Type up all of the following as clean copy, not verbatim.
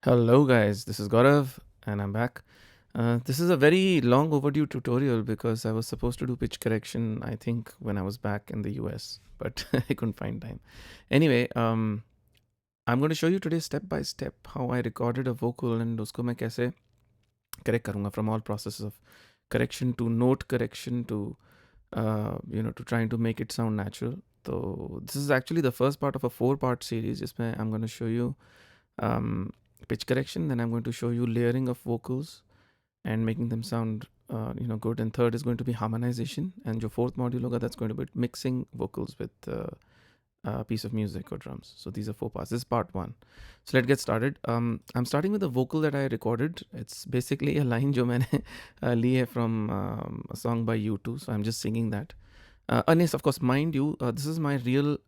Hello, guys. This is Gaurav, and I'm back. This is a very long overdue tutorial because I was supposed to do pitch correction, I think, when I was back in the US, but I couldn't find time. Anyway, I'm going to show you today step by step how I recorded a vocal and उसको मैं कैसे correct करूँगा from all processes of correction to note correction to to trying to make it sound natural. So this is actually the first part of a 4-part series. जिसमें I'm going to show you um, pitch correction, then I'm going to show you layering of vocals and making them sound good, and third is going to be harmonization, and your fourth module hoga, that's going to be mixing vocals with a piece of music or drums. So these are 4 parts. This is part 1. So let's get started. I'm starting with a vocal that I recorded. It's basically a line jo maine li hai from a song by U2, so I'm just singing that. And yes, of course, mind you, this is my real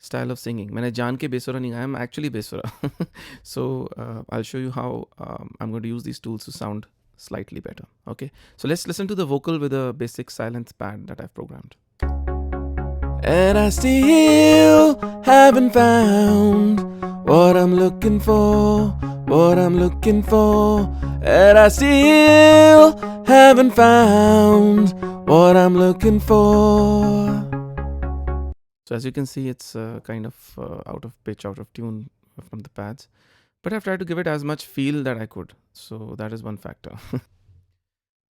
style of singing. मैंने जान के बेसुरा नहीं गाया, I'm actually बेसुरा. So I'll show you how I'm going to use these tools to sound slightly better. Okay, so let's listen to the vocal with a basic silence pad that I've programmed. And I still haven't found what I'm looking for, what I'm looking for. And I still haven't found what I'm looking for. So as you can see, it's kind of out of pitch, out of tune from the pads. But I've tried to give it as much feel that I could. So that is one factor.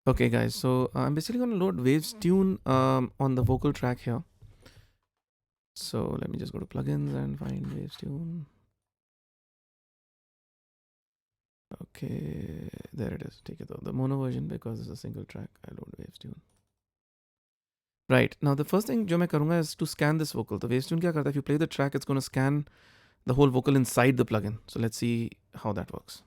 Okay, guys. So I'm basically going to load Waves Tune on the vocal track here. So let me just go to plugins and find Waves Tune. Okay, there it is. Take it out. The mono version, because it's a single track. I load Waves Tune. Right, now the first thing जो मैं करूँगा is to scan this vocal. The Waves Tune क्या करता है? If you play the track, it's going to scan the whole vocal inside the plugin. So let's see how that works.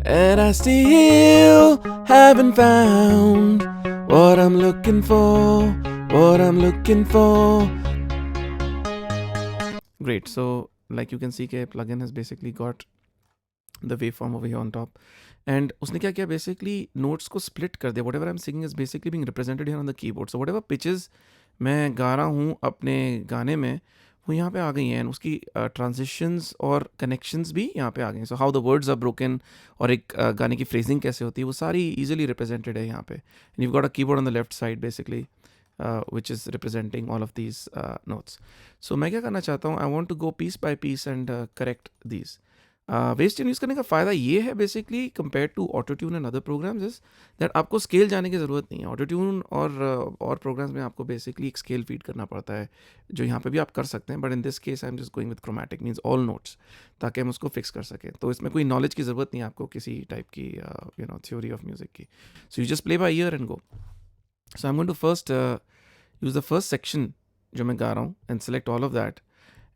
And I still haven't found what I'm looking for, what I'm looking for. Great, so like you can see के plugin has basically got the waveform over here on top. And उसने क्या किया, basically notes को split कर दिया. Whatever I'm singing is basically being represented here on the keyboard. So whatever pitches मैं गा रहा हूँ अपने गाने में, वो यहाँ पे आ गई हैं, उसकी ट्रांजिशंस और कनेक्शंस भी यहाँ पे आ गए हैं. So how the words are broken और एक गाने की फ्रेजिंग कैसे होती है, वो सारी इजीली रिप्रेजेंटेड है यहाँ पे. And you got a keyboard on the left side basically which is representing all of these notes. So मैं क्या करना चाहता हूँ, I want to go piece by piece and correct these. Wave tune use करने का फ़ायदा ये है basically compare to auto tune and other programs is that आपको स्केल जाने की ज़रूरत नहीं है. ऑटो ट्यून और प्रोग्राम्स में आपको बेसिकली एक स्केल फीड करना पड़ता है, जो यहाँ पे भी आप कर सकते हैं. But in this case I am just going with chromatic, means all notes, ताकि हम उसको फिक्स कर सकें. तो इसमें कोई नॉलेज की ज़रूरत नहीं है आपको किसी टाइप की थ्योरी ऑफ म्यूज़िक की. So you just play by ear and go. So I am going to first use the first section जो मैं गा रहा हूँ and select all of that.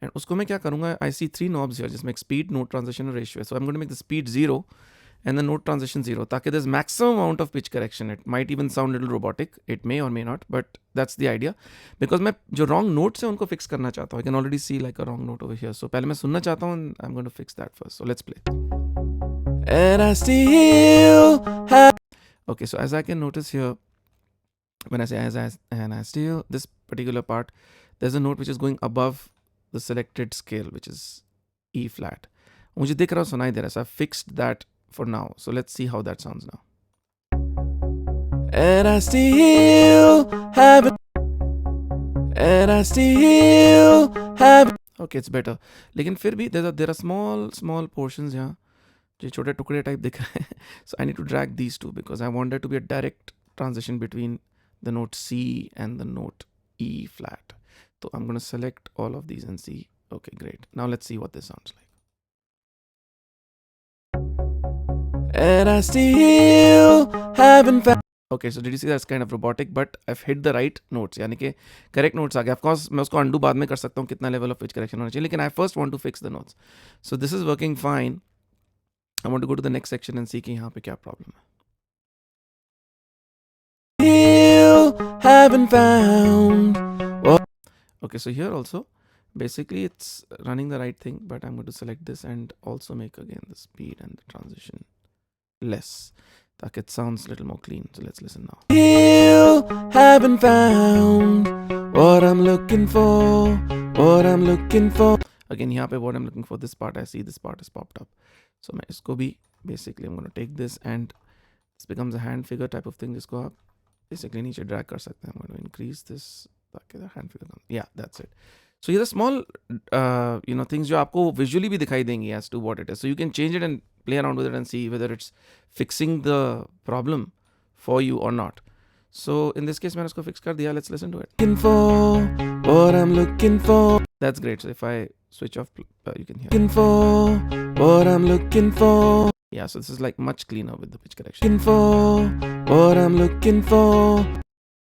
And उसको मैं क्या करूँगा, आई सी 3 नॉब्स हियर जिसमें एक स्पीड, नोट ट्रांजिशन और रेशियो है. So I am going to make the speed 0 and the note transition 0, ताकि there's maximum amount of pitch correction. It might even sound a little robotic, it may or may not, but that's the idea. Because मैं जो wrong notes है उनको fix करना चाहता हूँ. I can already see like a wrong note over here. So पहले मैं सुनना चाहता हूँ and I'm going to fix that first. So let's play. And I still have... Okay, so as I can notice here, when I say and I still, this particular part, there's a note which is going above the selected scale, which is E flat. मुझे दिख रहा सुनाई दे रहा है. So I fixed that for now. So let's see how that sounds now. And I still haven't. And I still haven't. Okay, it's better. लेकिन फिर भी there are small portions यहाँ जो छोटे टुकड़े टाइप दिख रहे हैं. So I need to drag these two because I want there to be a direct transition between the note C and the note E flat. So I'm going to select all of these and see. Okay, great. Now let's see what this sounds like. And I still haven't found... Okay, so did you see that's kind of robotic, but I've hit the right notes, यानी कि correct notes आ गए. Of course मैं उसको undo बाद में कर सकता हूँ कितना level of pitch correction होना चाहिए, लेकिन I first want to fix the notes. So this is working fine. I want to go to the next section and see कि यहाँ पे क्या problem है. Still haven't found... Okay, so here also basically it's running the right thing, but I'm going to select this and also make again the speed and the transition less, ताकि it sounds a little more clean. So let's listen now. Still haven't found what I'm looking for, what I'm looking for. Again, यहाँ पे what I'm looking for, this part I see, this part is popped up. So मैं इसको भी basically I'm going to take this and this becomes a hand figure type of thing जिसको आप basically नीचे drag कर सकते हैं. I'm going to increase this ताकि the hand figure comes. Yeah, that's it. So here's a small things जो आपको visually भी दिखाई देंगी as to what it is. So you can change it and play around with it and see whether it's fixing the problem for you or not. So in this case मैंने उसको fix कर दिया. Let's listen to it. Looking for what I'm looking for. That's great. So if I switch off, you can hear. Looking for what I'm looking for. Yeah, so this is like much cleaner with the pitch correction. Looking for what I'm looking for.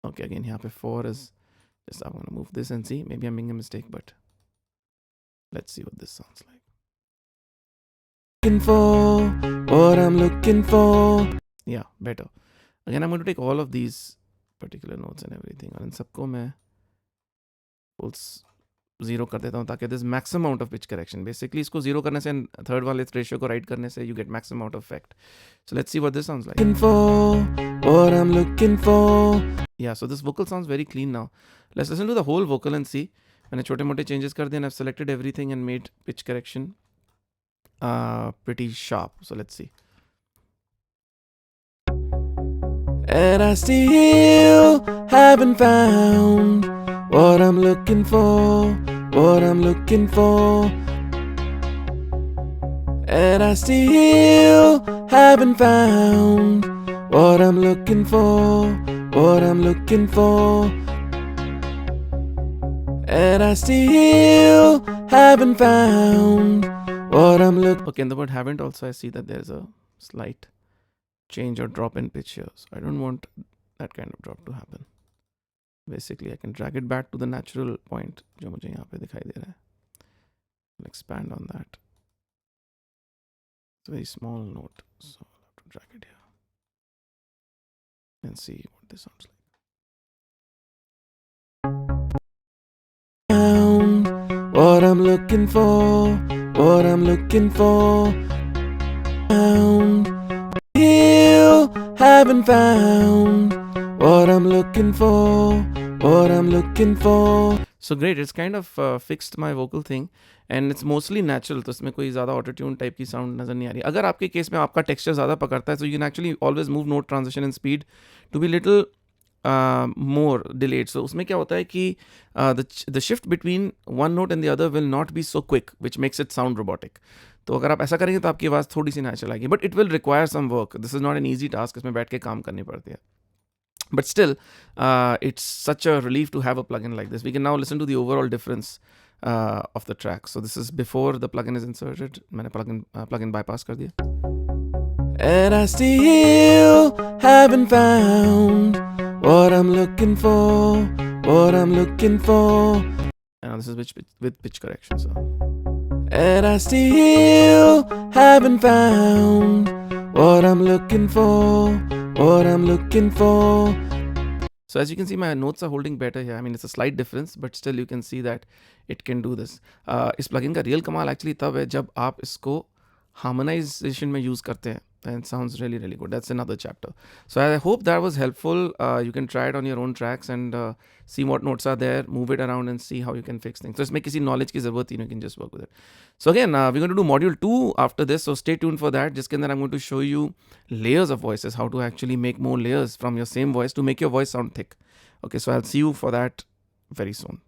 Okay, again here 4 is just, I'm gonna move this and see. Maybe I'm making a mistake, but let's see what this sounds like. Looking for what I'm looking for. Yeah, better. Again, I'm going to take all of these particular notes and everything, और इन सबको मैं pulse 0 कर देता हूँ ताकि this maximum amount of pitch correction. Basically इसको 0 करने से third वाले ratio को right करने से you get maximum amount of effect. So let's see what this sounds like. Looking for what I'm looking for. Yeah, so this vocal sounds very clean now. Let's listen to the whole vocal and see. मैंने छोटे मोटे changes कर दिए and I've selected everything and made pitch correction pretty sharp. So let's see. And I still haven't found what I'm looking for, what I'm looking for. And I still haven't found what I'm looking for, what I'm looking for. And I still haven't found what I'm looking for. Okay, in the word haven't also I see that there's a slight change or drop in pitch here. So I don't want that kind of drop to happen. Basically, I can drag it back to the natural point जो मुझे यहाँ पे दिखाई दे रहा है. I'll expand on that. It's a very small note, so I'll have to drag it here and see what this sounds like. What I'm looking for, what I'm looking for. Still haven't found what I'm looking for, what I'm looking for. So great, it's kind of fixed my vocal thing and it's mostly natural. तो इसमें कोई ज़्यादा auto-tune type की sound नज़र नहीं आ रही. अगर आपके केस में आपका texture ज़्यादा पकड़ता है, so you can actually always move note transition and speed to be little more delayed. So उसमें क्या होता है कि the shift between one note and the other will not be so quick, which makes it sound robotic. तो अगर आप ऐसा करेंगे तो आपकी आवाज़ थोड़ी सी नेचुरल आएगी. But it will require some work. This is not an easy task. इसमें बैठ के काम करनी पड़ती है. But still, it's such a relief to have a plugin like this. We can now listen to the overall difference of the track. So this is before the plugin is inserted. मैंने plugin bypass कर दिया. And I still haven't found what I'm looking for, what I'm looking for. And this is with pitch correction. So. And I still haven't found what I'm looking for, what I'm looking for. So as you can see, my notes are holding better here. I mean, it's a slight difference, but still you can see that it can do this. इस plugin का real कमाल actually तब है जब आप इसको harmonization में use करते हैं. And it sounds really, really good. That's another chapter. So I hope that was helpful. You can try it on your own tracks and see what notes are there, move it around and see how you can fix things. So इसमें किसी knowledge की ज़रूरत ही नहीं, you can just work with it. So again, we're going to do module 2 after this. So stay tuned for that. जिसके अंदर I'm going to show you layers of voices, how to actually make more layers from your same voice to make your voice sound thick. Okay, so I'll see you for that very soon.